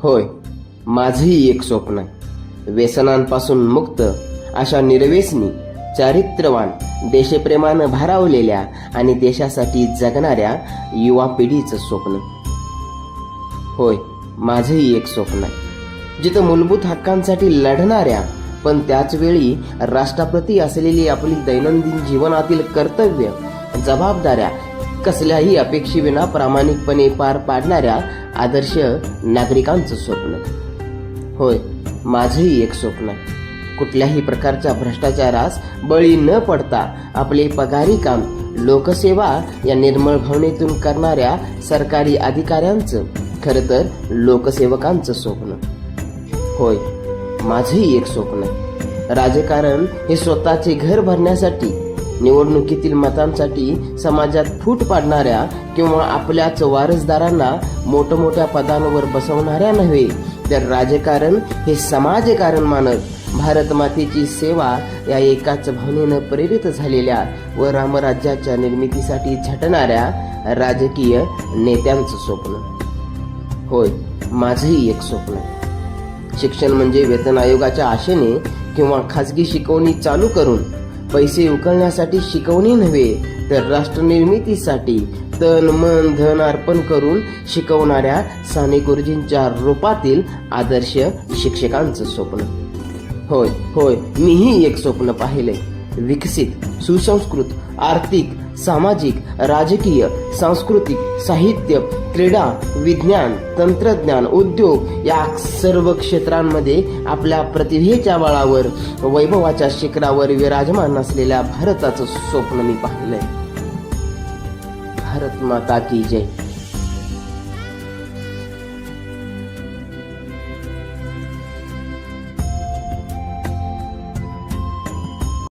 होय, माझंही एक स्वप्न आहे. व्यसनांपासून मुक्त अशा निर्व्यसनी, चारित्र्यवान, देशप्रेमानं भारावलेल्या आणि देशासाठी जगणाऱ्या युवा पिढीचं स्वप्न. होय, माझंही एक स्वप्न आहे. जिथं मूलभूत हक्कांसाठी लढणाऱ्या पण त्याचवेळी राष्ट्राप्रती असलेली आपली दैनंदिन जीवनातील कर्तव्य, जबाबदाऱ्या कसल्याही अपेक्षेविना प्रामाणिकपणे पार पाडणाऱ्या आदर्श नागरिकांचं स्वप्न. होय, माझंही एक स्वप्न आहे. कुठल्याही प्रकारच्या भ्रष्टाचारास बळी न पडता आपले पगारी काम, लोकसेवा या निर्मळ भावनेतून करणाऱ्या सरकारी अधिकाऱ्यांचं, खरं तर लोकसेवकांचं स्वप्न. होय, माझंही एक स्वप्न आहे. राजकारण हे स्वतःचे घर भरण्यासाठी, निवडणुकीतील मतांसाठी समाजात फूट पाडणाऱ्या किंवा आपल्याच वारसदारांना मोठमोठ्या पदांवर बसवणाऱ्या नव्हे, तर राजकारण हे समाजकारण मानत भारत मातेची सेवा या एकाच भावनेनं प्रेरित झालेल्या व रामराज्याच्या निर्मितीसाठी झटणाऱ्या राजकीय नेत्यांचं स्वप्न. होय, माझंही एक स्वप्न आहे. शिक्षण म्हणजे वेतन आयोगाच्या आशेने किंवा खाजगी शिकवणी चालू करून पैसे उकळण्यासाठी शिकवणी नव्हे, तर राष्ट्रनिर्मितीसाठी तन मन धन अर्पण करून शिकवणाऱ्या साने गुरुजींच्या रूपातील आदर्श शिक्षकांचं स्वप्न. होय होय, मीही एक स्वप्न पाहिलंय. विकसित, सुसंस्कृत, आर्थिक, सामाजिक, राजकीय, सांस्कृतिक, साहित्य, क्रीडा, विज्ञान, तंत्रज्ञान, उद्योग या सर्व क्षेत्रांमध्ये आपल्या प्रतिभेच्या बळावर वैभवाच्या शिखरावर विराजमान असलेल्या भारताचं स्वप्न मी पाहिलंय. भारत माता की जय.